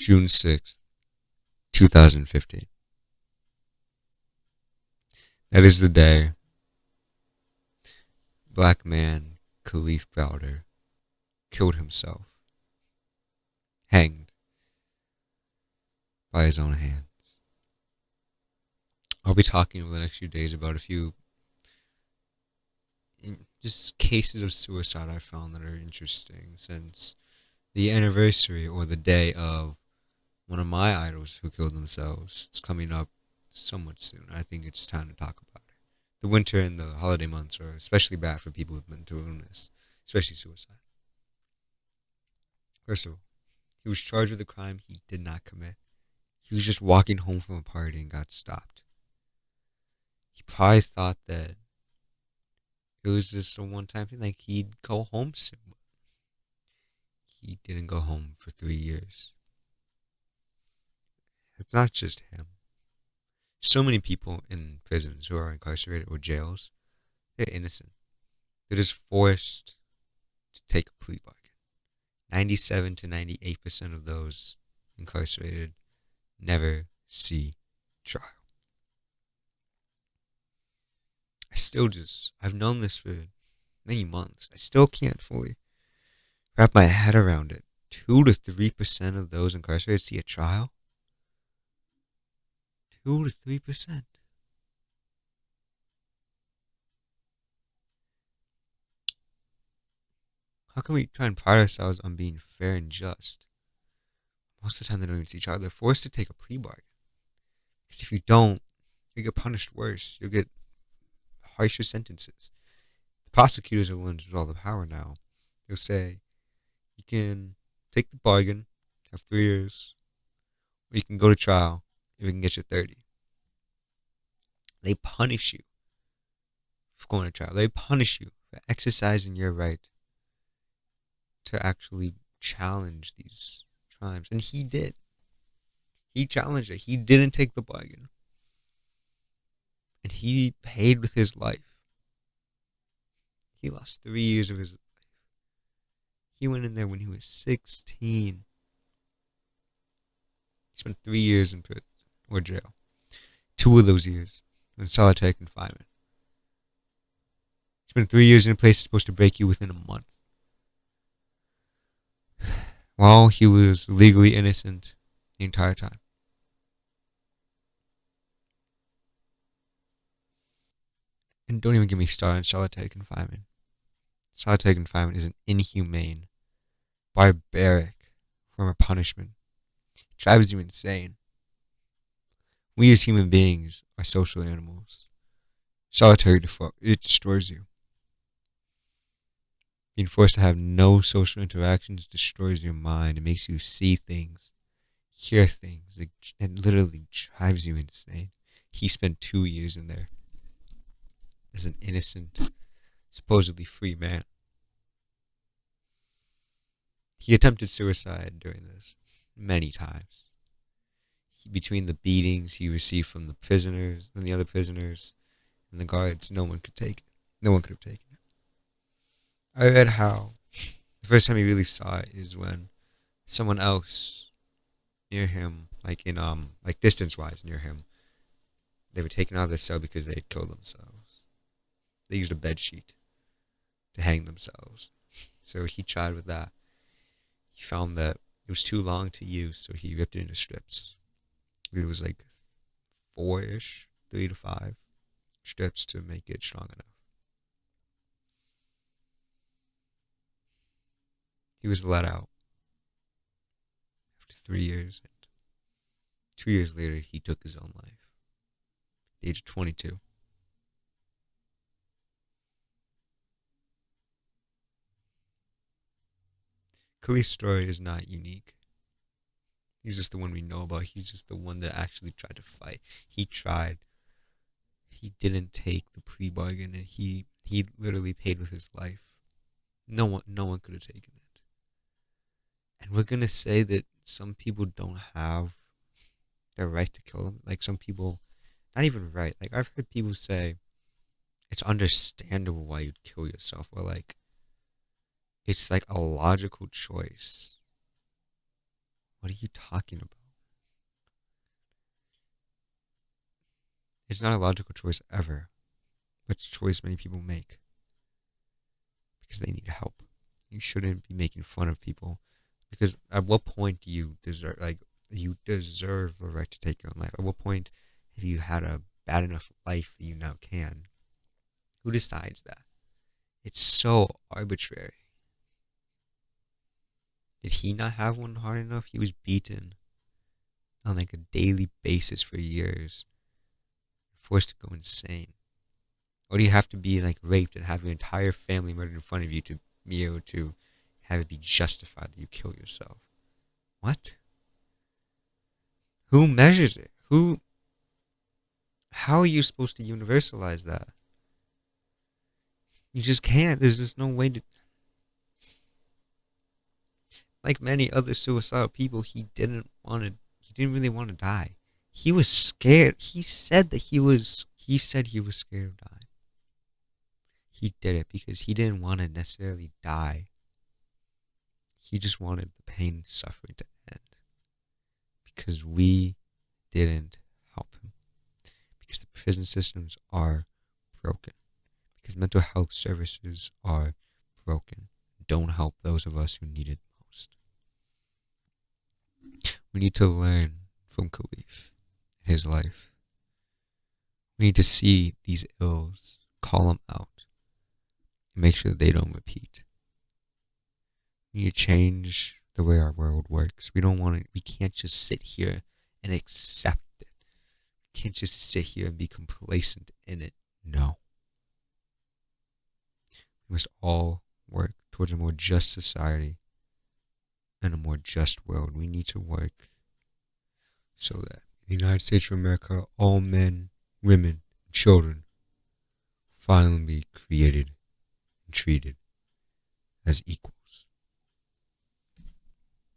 June 6th, 2015. That is the day black man Khalif Browder killed himself, hanged by his own hands. I'll be talking over the next few days about a few just cases of suicide I found that are interesting since the anniversary or the day of one of my idols who killed themselves. It's coming up somewhat soon. I think it's time to talk about it. The winter and the holiday months are especially bad for people with mental illness, especially suicide. First of all, he was charged with a crime he did not commit. He was just walking home from a party and got stopped. He probably thought that it was just a one-time thing, like he'd go home soon. He didn't go home for 3 years. It's not just him. So many people in prisons who are incarcerated or jails, they're innocent. They're just forced to take a plea bargain. 97 to 98% of those incarcerated never see trial. I've known this for many months. I still can't fully wrap my head around it. 2 to 3% of those incarcerated see a trial? 2 to 3%. How can we try and pride ourselves on being fair and just? Most of the time they don't even see trial. They're forced to take a plea bargain. Because if you don't, you get punished worse. You'll get harsher sentences. The prosecutors are the ones with all the power now. They'll say, you can take the bargain, have 3 years, or you can go to trial if we can get you 30. They punish you for going to trial. They punish you for exercising your right to actually challenge these crimes. And he did. He challenged it. He didn't take the bargain. And he paid with his life. He lost 3 years of his life. He went in there when he was 16. He spent 3 years in prison or jail. 2 of those years in solitary confinement. He spent 3 years in a place that's supposed to break you within a month. While he was legally innocent the entire time. And don't even get me started on solitary confinement. Solitary confinement is an inhumane, barbaric form of punishment. It drives you insane. We as human beings are social animals. Solitary, it destroys you. Being forced to have no social interactions destroys your mind. It makes you see things, hear things. It literally drives you insane. He spent 2 years in there as an innocent, supposedly free man. He attempted suicide during this many times. Between the beatings he received from the prisoners, from the other prisoners, and the guards, no one could take it. No one could have taken it. I read how the first time he really saw it is when someone else near him, like distance-wise near him, they were taken out of their cell because they had killed themselves. They used a bed sheet to hang themselves. So he tried with that. He found that it was too long to use, so he ripped it into strips. It was like 4-ish, 3 to 5 strips to make it strong enough. He was let out after 3 years, and 2 years later, he took his own life at the age of 22. Khalif's story is not unique. He's just the one we know about. He's just the one that actually tried to fight. He tried. He didn't take the plea bargain, and he literally paid with his life. No one could have taken it. And we're gonna say that some people don't have the right to kill them. Like some people, not even right. Like I've heard people say, it's understandable why you'd kill yourself, or like it's like a logical choice. What are you talking about? It's not a logical choice ever, but it's a choice many people make because they need help. You shouldn't be making fun of people because at what point do you deserve, like, you deserve the right to take your own life? At what point have you had a bad enough life that you now can? Who decides that? It's so arbitrary. Did he not have one hard enough? He was beaten on like a daily basis for years, forced to go insane. Or do you have to be like raped and have your entire family murdered in front of you to be able to have it be justified that you kill yourself? What? Who measures it? Who? How are you supposed to universalize that? You just can't. There's just no way to. Like many other suicidal people, he didn't want to. He didn't really want to die. He was scared. He said that he was. He said he was scared of dying. He did it because he didn't want to necessarily die. He just wanted the pain and suffering to end. Because we didn't help him. Because the prison systems are broken. Because mental health services are broken. Don't help those of us who need it most. We need to learn from Khalif, his life. We need to see these ills, call them out, and make sure that they don't repeat. We need to change the way our world works. We can't just sit here and accept it. We can't just sit here and be complacent in it. No. We must all work towards a more just society and a more just world. We need to work so that in the United States of America, all men, women, and children finally be created and treated as equal.